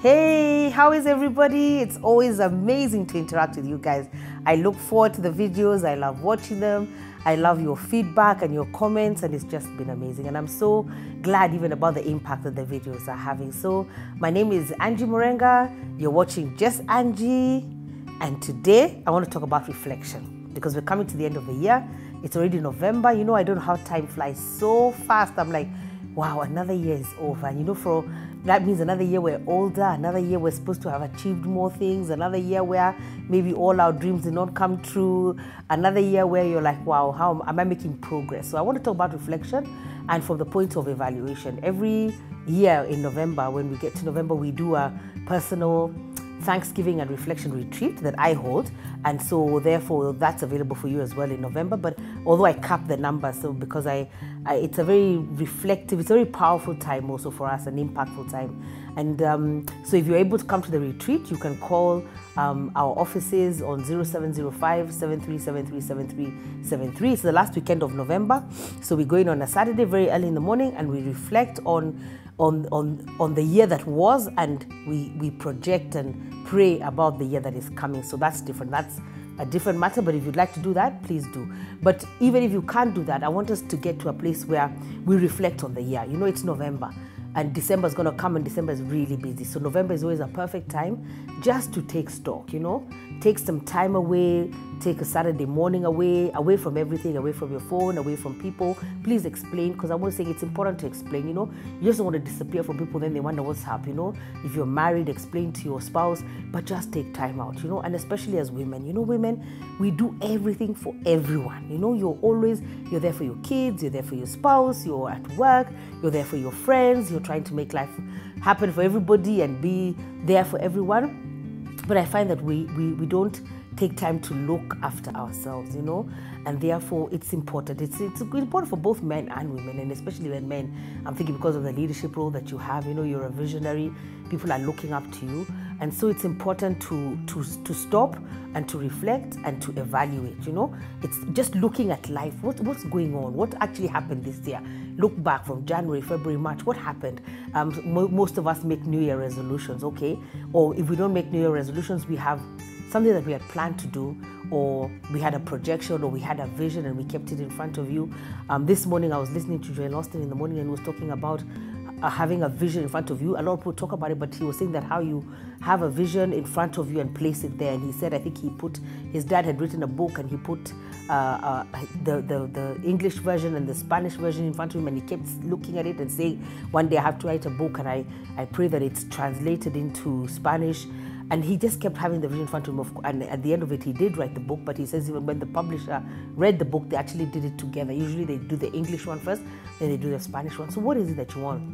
Hey, how is everybody? It's always amazing to interact with you guys. I look forward to the videos. I love watching them. I love your feedback and your comments, and it's just been amazing. And I'm so glad even about the impact that the videos are having. So my name is Angie Murenga. You're watching Just Angie. And today I want to talk about reflection because we're coming to the end of the year. It's already November. You know, I don't know how time flies so fast. I'm like, wow, another year is over. And you know, that means another year we're older, another year we're supposed to have achieved more things, another year where maybe all our dreams did not come true, another year where you're like, wow, how am I making progress? So I want to talk about reflection and from the point of evaluation. Every year in November, when we get to November, we do a personal Thanksgiving and reflection retreat that I hold, and so therefore that's available for you as well in November. But although I cap the number, so because it's a very reflective, it's a very powerful time also for us, an impactful time. And so if you're able to come to the retreat, you can call our offices on 0705-7373-7373. It's the last weekend of November, so we go in on a Saturday very early in the morning, and we reflect on the year that was, and we project and pray about the year that is coming. So that's different. That's a different matter, but if you'd like to do that, please do. But even if you can't do that, I want us to get to a place where we reflect on the year. You know, it's November and December is going to come, and December is really busy. So November is always a perfect time just to take stock, you know, take some time away, take a Saturday morning away from everything, away from your phone, away from people. Please explain, because I'm always saying it's important to explain, you know. You just don't want to disappear from people, then they wonder what's up, you know. If you're married, explain to your spouse, but just take time out, you know. And especially as women, you know, women, we do everything for everyone, you know. You're there for your kids, you're there for your spouse, you're at work, you're there for your friends, you're trying to make life happen for everybody and be there for everyone. But I find that we don't take time to look after ourselves, you know, and therefore it's important. It's important for both men and women, and especially when men, I'm thinking because of the leadership role that you have, you know, you're a visionary, people are looking up to you, and so it's important to stop and to reflect and to evaluate, you know. It's just looking at life, what's going on, what actually happened this year. Look back from January, February, March, what happened? Most of us make New Year resolutions, okay? Or if we don't make New Year resolutions, we have something that we had planned to do, or we had a projection, or we had a vision and we kept it in front of you. This morning I was listening to Joel Austin in the morning, and he was talking about having a vision in front of you. A lot of people talk about it, but he was saying that how you have a vision in front of you and place it there. And he said, I think his dad had written a book, and he put the English version and the Spanish version in front of him, and he kept looking at it and saying, one day I have to write a book, and I pray that it's translated into Spanish. And he just kept having the vision in front of him, and at the end of it, he did write the book. But he says even when the publisher read the book, they actually did it together. Usually they do the English one first, then they do the Spanish one. So what is it that you want?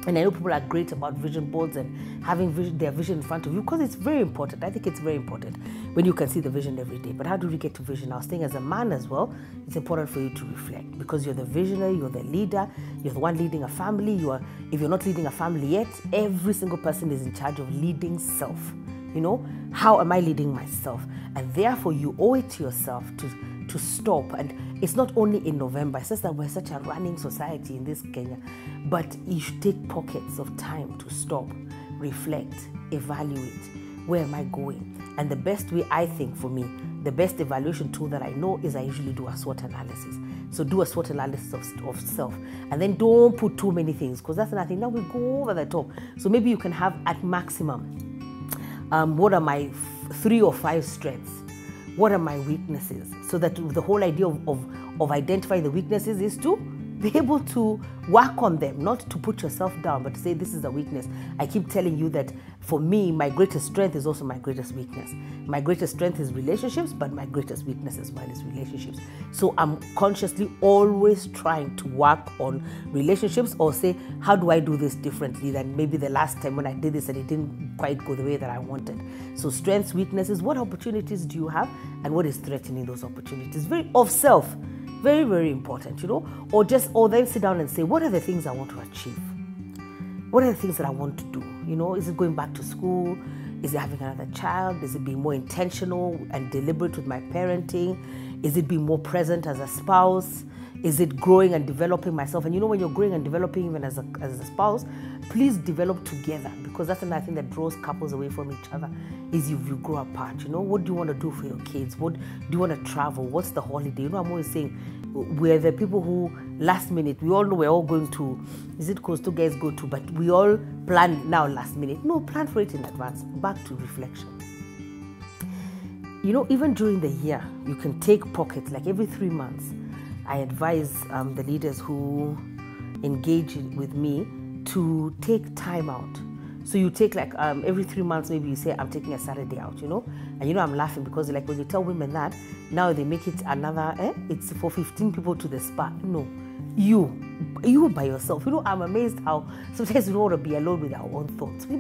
And I know people are great about vision boards and having their vision in front of you, because it's very important. I think it's very important when you can see the vision every day. But how do we get to vision? I was saying as a man as well, it's important for you to reflect, because you're the visionary, you're the leader, you're the one leading a family. If you're not leading a family yet, every single person is in charge of leading self. You know, how am I leading myself? And therefore, you owe it to yourself to stop. And it's not only in November. It's just that we're such a running society in this Kenya. But you should take pockets of time to stop, reflect, evaluate. Where am I going? And the best way, I think, for me, the best evaluation tool that I know is I usually do a SWOT analysis. So do a SWOT analysis of self. And then don't put too many things, because that's another thing. Now we go over the top. So maybe you can have at maximum, what are my 3 or 5 strengths? What are my weaknesses? So that the whole idea of identifying the weaknesses is to be able to work on them, not to put yourself down, but to say this is a weakness. I keep telling you that for me, my greatest strength is also my greatest weakness. My greatest strength is relationships, but my greatest weakness as well is relationships. So I'm consciously always trying to work on relationships, or say, how do I do this differently than maybe the last time when I did this and it didn't quite go the way that I wanted. So strengths, weaknesses, what opportunities do you have, and what is threatening those opportunities? Very, very important, you know. Or then sit down and say, what are the things I want to achieve? What are the things that I want to do? You know, is it going back to school? Is it having another child? Is it being more intentional and deliberate with my parenting? Is it being more present as a spouse? Is it growing and developing myself? And when you're growing and developing even as a spouse, please develop together, because that's another thing that draws couples away from each other, is if you grow apart. What do you want to do for your kids? What do you want to travel? What's the holiday? I'm always saying, we're the people who last minute, we all know we're all going to, is it Coastal guys go to, but we all plan now last minute. No, plan for it in advance. Back to reflection. Even during the year, you can take pockets, like every 3 months. I advise the leaders who engage with me to take time out. So you take like every 3 months, maybe you say, I'm taking a Saturday out, And I'm laughing because like when you tell women that, now they make it another, it's for 15 people to the spa. No, you by yourself. I'm amazed how sometimes we don't want to be alone with our own thoughts. You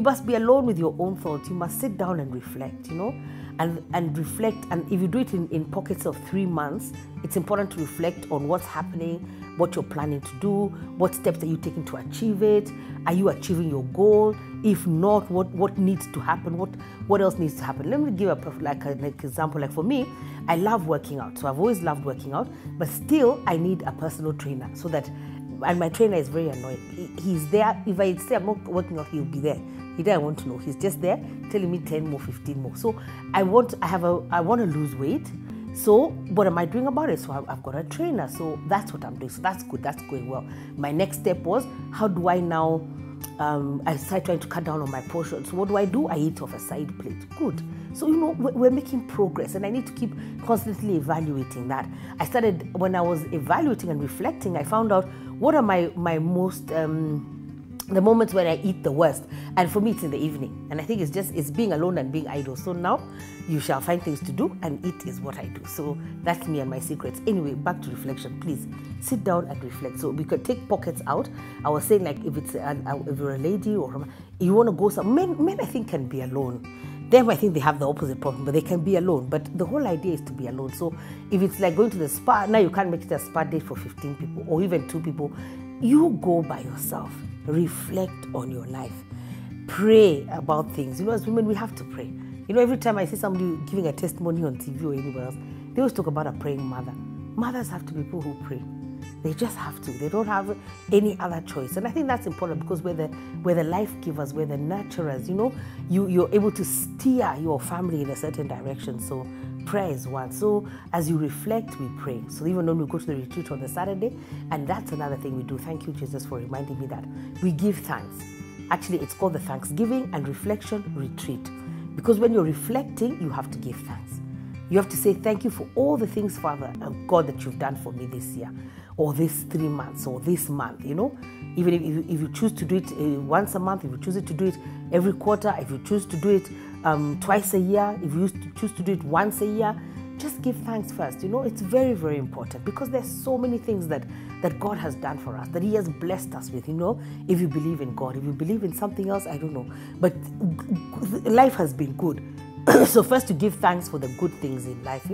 must be alone with your own thoughts. You must sit down and reflect, and reflect. And if you do it in pockets of 3 months, it's important to reflect on what's happening, what you're planning to do, what steps are you taking to achieve it. Are you achieving your goal? If not, what needs to happen? What else needs to happen? Let me give an example. Like for me, I love working out. So I've always loved working out, but still I need a personal trainer so that, and my trainer is very annoying. He's there. If I say I'm not working out, he'll be there. He doesn't want to know. He's just there telling me 10 more, 15 more. So I want to lose weight. So what am I doing about it? So I've got a trainer. So that's what I'm doing. So that's good. That's going well. My next step was, how do I now, I started trying to cut down on my portions. So what do? I eat off a side plate. Good. So, we're making progress, and I need to keep constantly evaluating that. I started, when I was evaluating and reflecting, I found out what are my most, the moments when I eat the worst. And for me, it's in the evening. And I think it's being alone and being idle. So now you shall find things to do, and eat is what I do. So that's me and my secrets. Anyway, back to reflection. Please sit down and reflect. So we could take pockets out. I was saying, like, if you're a lady or you want to go men I think can be alone. Them, I think they have the opposite problem, but they can be alone. But the whole idea is to be alone. So if it's like going to the spa, now you can't make it a spa date for 15 people or even 2 people. You go by yourself. Reflect on your life. Pray about things. As women, we have to pray. Every time I see somebody giving a testimony on TV or anywhere else, they always talk about a praying mother. Mothers have to be people who pray. They just have to. They don't have any other choice. And I think that's important, because we're the life givers, we're the nurturers. You're able to steer your family in a certain direction. So prayer is one. So as you reflect, we pray. So even when we go to the retreat on the Saturday, and that's another thing we do. Thank you, Jesus, for reminding me that. We give thanks. Actually, it's called the Thanksgiving and Reflection Retreat. Because when you're reflecting, you have to give thanks. You have to say thank you for all the things, Father and God, that you've done for me this year, or this 3 months, or this month, Even if you choose to do it once a month, if you choose to do it every quarter, if you choose to do it twice a year, if you choose to do it once a year, just give thanks first. It's very, very important, because there's so many things that God has done for us, that He has blessed us with. If you believe in God, if you believe in something else, I don't know. But life has been good. So first, to give thanks for the good things in life,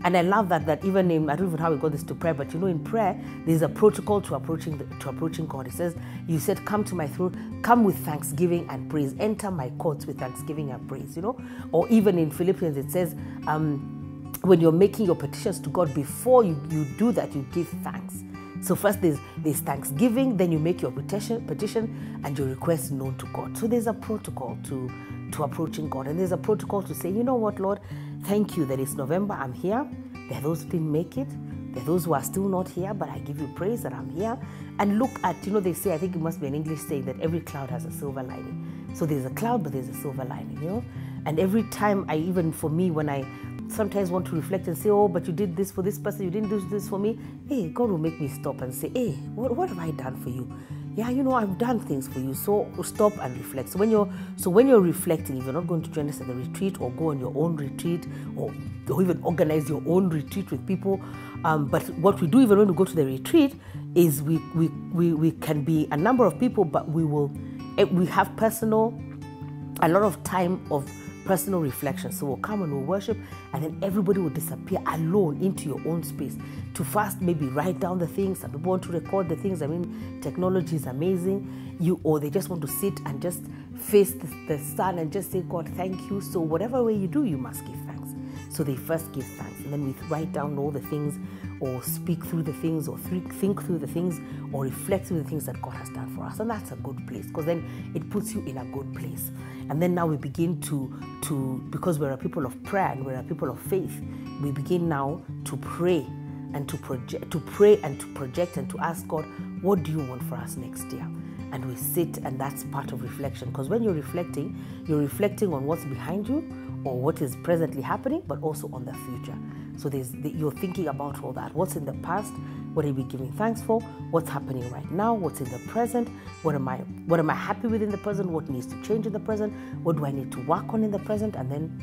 And I love that even I don't even know how we got this to prayer, but in prayer, there's a protocol to approaching God. It says, you said, come to my throne, come with thanksgiving and praise, enter my courts with thanksgiving and praise, Or even in Philippians, it says, when you're making your petitions to God, before you do that, you give thanks. So first there's thanksgiving, then you make your petition and your request known to God. So there's a protocol to approaching God, and there's a protocol to say, you know what, Lord, thank you that it's November, I'm here. There are those who didn't make it. There are those who are still not here, but I give you praise that I'm here. And look at, they say, I think it must be an English saying, that every cloud has a silver lining. So there's a cloud, but there's a silver lining, And every time for me, when I sometimes want to reflect and say, oh, but you did this for this person, you didn't do this for me. Hey, God will make me stop and say, hey, what have I done for you? Yeah, I've done things for you. So stop and reflect. So when you're reflecting, if you're not going to join us at the retreat, or go on your own retreat, or even organize your own retreat with people, but what we do even when we go to the retreat is we can be a number of people, but we have a lot of time of personal reflection. So we'll come and we'll worship, and then everybody will disappear alone into your own space to first maybe write down the things. Some people want to record the things. I mean, technology is amazing. Or they just want to sit and just face the sun and just say, God, thank you. So whatever way you do, you must give thanks. So they first give thanks. and then we write down all the things, or speak through the things, or think through the things, or reflect through the things that God has done for us. And that's a good place, because then it puts you in a good place. And then now we begin to because we're a people of prayer and we're a people of faith, we begin now to pray and to project and to ask God, what do you want for us next year? And we sit, and that's part of reflection, because when you're reflecting on what's behind you or what is presently happening, but also on the future. So you're thinking about all that. What's in the past? What are we giving thanks for? What's happening right now? What's in the present? What am I happy with in the present? What needs to change in the present? What do I need to work on in the present? And then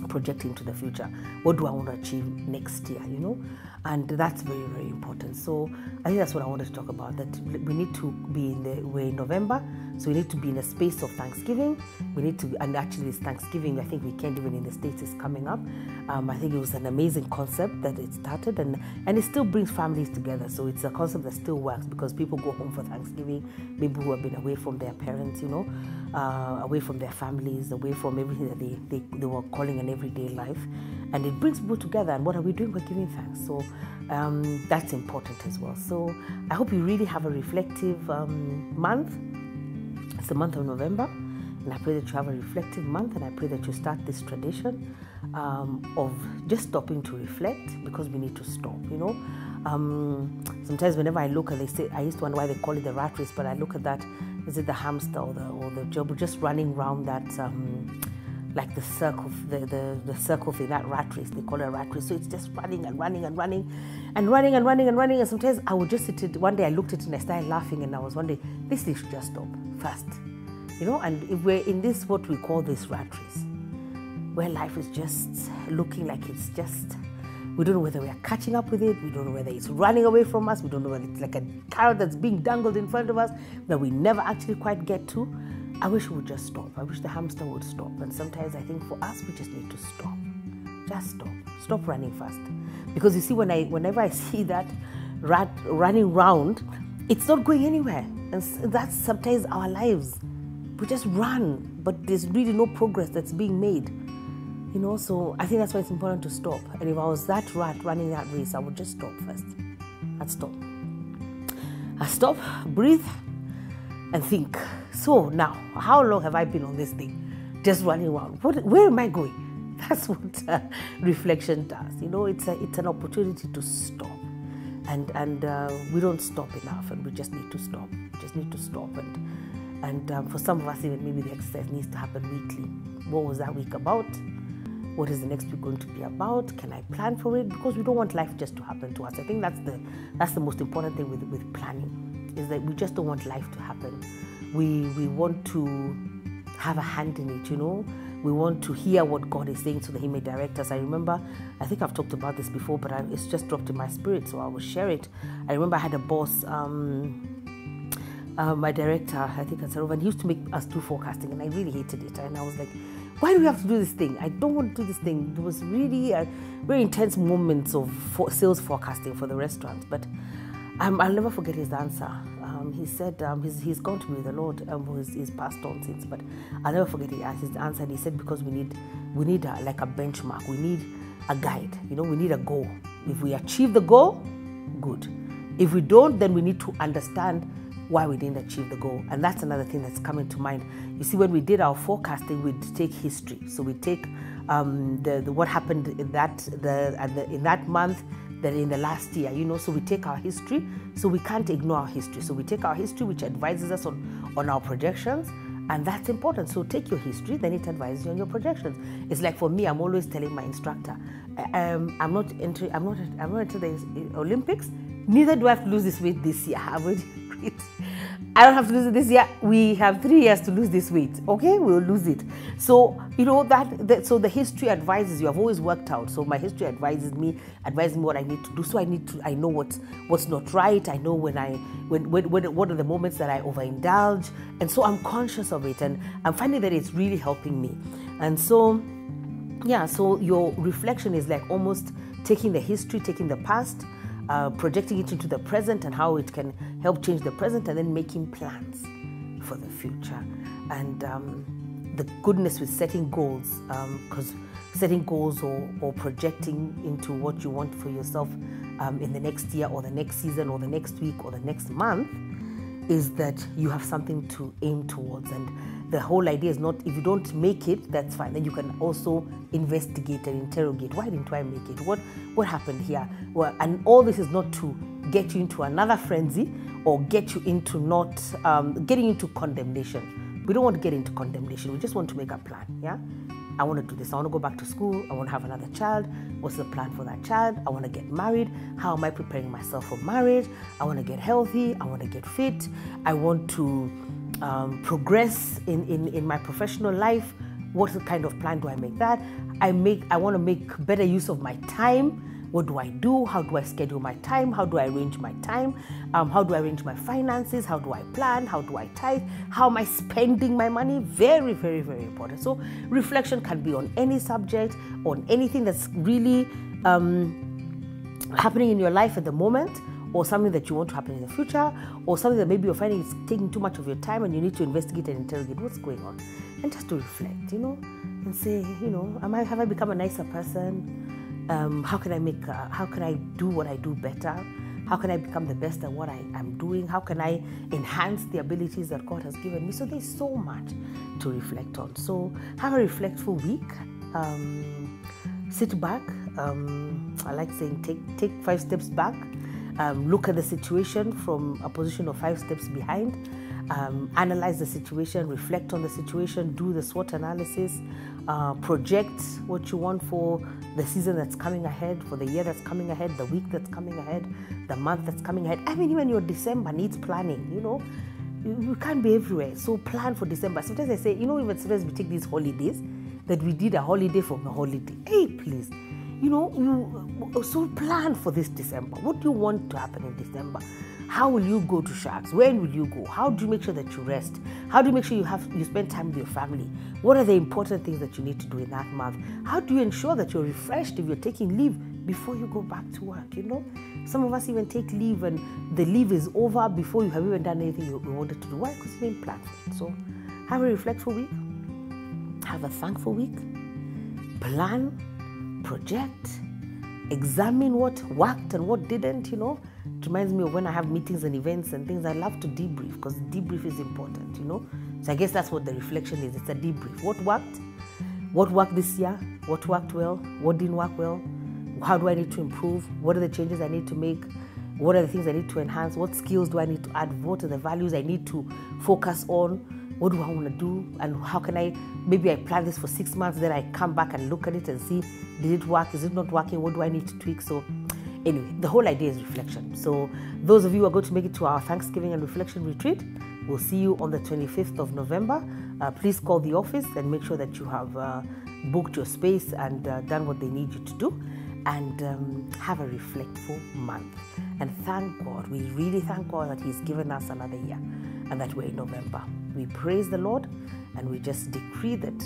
projecting to the future. What do I want to achieve next year, And that's very, very important. So I think that's what I wanted to talk about, that we need to be we're in November, so we need to be in a space of Thanksgiving. We need to, and actually this Thanksgiving, I think weekend even in the States is coming up. I think it was an amazing concept that it started, and it still brings families together. So it's a concept that still works, because people go home for Thanksgiving, maybe who have been away from their parents, away from their families, away from everything that they were calling an everyday life. And it brings people together. And what are we doing? We're giving thanks. So that's important as well. So I hope you really have a reflective month. It's the month of November. And I pray that you have a reflective month. And I pray that you start this tradition of just stopping to reflect, because we need to stop, Sometimes whenever I look, and they say, I used to wonder why they call it the rat race, but I look at that, is it the hamster or the gerbil just running around that, like the circle, the circle thing, that rat race, they call it a rat race. So it's just running and running and running and running and running and running. And sometimes I would just sit it, one day I looked at it and I started laughing, and I was wondering, this thing should just stop first, and if we're in this, what we call this rat race, where life is just looking like it's just, we don't know whether we are catching up with it, we don't know whether it's running away from us, we don't know whether it's like a carrot that's being dangled in front of us that we never actually quite get to. I wish we would just stop. I wish the hamster would stop. And sometimes I think for us, we just need to stop. Just stop. Stop running fast. Because you see, whenever I see that rat running round, it's not going anywhere. And that's sometimes our lives. We just run, but there's really no progress that's being made. So I think that's why it's important to stop. And if I was that rat running that race, I would just stop first. I'd stop. I stop, breathe, and think. So now, how long have I been on this thing? Just running around. Where am I going? That's what reflection does. It's an opportunity to stop. And we don't stop enough, and we just need to stop. We just need to stop. And for some of us, even maybe the exercise needs to happen weekly. What was that week about? What is the next week going to be about? Can I plan for it? Because we don't want life just to happen to us. I think that's the most important thing with planning, is that we just don't want life to happen. We want to have a hand in it, We want to hear what God is saying so that He may direct us. I remember, I think I've talked about this before, but it's just dropped in my spirit, so I will share it. I remember I had a boss, my director, I think at Sarova, and he used to make us do forecasting, and I really hated it. And I was like, why do we have to do this thing? I don't want to do this thing. It was really a very intense moments of sales forecasting for the restaurants. But I'll never forget his answer. He said he's gone to be with the Lord, he's passed on since. But I'll never forget his answer. And he said, because we need like a benchmark. We need a guide. We need a goal. If we achieve the goal, good. If we don't, then we need to understand why we didn't achieve the goal. And that's another thing that's coming to mind. You see, when we did our forecasting, we'd take history. So we take what happened in that month, that in the last year, so we take our history. So we can't ignore our history. So we take our history, which advises us on our projections, and that's important. So take your history, then it advises you on your projections. It's like for me, I'm always telling my instructor, I'm not entering the Olympics, neither do I have to lose this weight this year. I've already agreed. I don't have to lose it this year. We have 3 years to lose this weight. Okay, we'll lose it. So so the history advises you. I've always worked out. So my history advises me what I need to do. So I know what's not right. I know what are the moments that I overindulge, and so I'm conscious of it, and I'm finding that it's really helping me. And so, so your reflection is like almost taking the history, taking the past, projecting it into the present and how it can help change the present, and then making plans for the future. And the goodness with setting goals, because setting goals or projecting into what you want for yourself in the next year or the next season or the next week or the next month, is that you have something to aim towards. And the whole idea is not, if you don't make it, that's fine. Then you can also investigate and interrogate. Why didn't I make it? What happened here? Well, and all this is not to get you into another frenzy or get you into not getting into condemnation. We don't want to get into condemnation. We just want to make a plan. Yeah, I want to do this. I want to go back to school. I want to have another child. What's the plan for that child? I want to get married. How am I preparing myself for marriage? I want to get healthy. I want to get fit. I want to progress in my professional life. What kind of plan do I make that? I want to make better use of my time. What do I do? How do I schedule my time? How do I arrange my time? How do I arrange my finances? How do I plan? How do I tithe? How am I spending my money? Very, very, very important. So reflection can be on any subject, on anything that's really happening in your life at the moment, or something that you want to happen in the future, or something that maybe you're finding is taking too much of your time and you need to investigate and interrogate what's going on. And just to reflect, and say, have I become a nicer person? How can I do what I do better? How can I become the best at what I am doing? How can I enhance the abilities that God has given me? So there's so much to reflect on. So have a reflectful week. Sit back. I like saying take 5 steps back. Look at the situation from a position of 5 steps behind. Analyze the situation, reflect on the situation, do the SWOT analysis, project what you want for the season that's coming ahead, for the year that's coming ahead, the week that's coming ahead, the month that's coming ahead. I mean, even your December needs planning, You can't be everywhere. So plan for December. Sometimes I say, even sometimes we take these holidays, that we did a holiday from a holiday. Hey, please. So plan for this December. What do you want to happen in December? How will you go to Sharks? When will you go? How do you make sure that you rest? How do you make sure you spend time with your family? What are the important things that you need to do in that month? How do you ensure that you're refreshed if you're taking leave before you go back to work? Some of us even take leave and the leave is over before you have even done anything you wanted to do. Why? Because you didn't plan for it. So have a reflectful week. Have a thankful week. Plan, project, examine what worked and what didn't, It reminds me of when I have meetings and events and things, I love to debrief because debrief is important, So I guess that's what the reflection is. It's a debrief. What worked? What worked this year? What worked well? What didn't work well? How do I need to improve? What are the changes I need to make? What are the things I need to enhance? What skills do I need to add? What are the values I need to focus on? What do I want to do? And how can maybe I plan this for 6 months, then I come back and look at it and see, did it work? Is it not working? What do I need to tweak? So anyway, the whole idea is reflection. So those of you who are going to make it to our Thanksgiving and reflection retreat, we'll see you on the 25th of November. Please call the office and make sure that you have booked your space and done what they need you to do. And have a reflectful month. And thank God, we really thank God that He's given us another year and that we're in November. We praise the Lord and we just decree that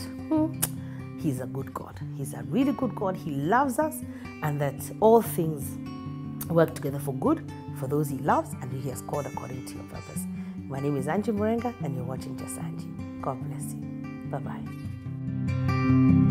He's a good God. He's a really good God. He loves us and that all things work together for good for those He loves and He has called according to your purpose. My name is Angie Murenga and you're watching Just Angie. God bless you. Bye-bye.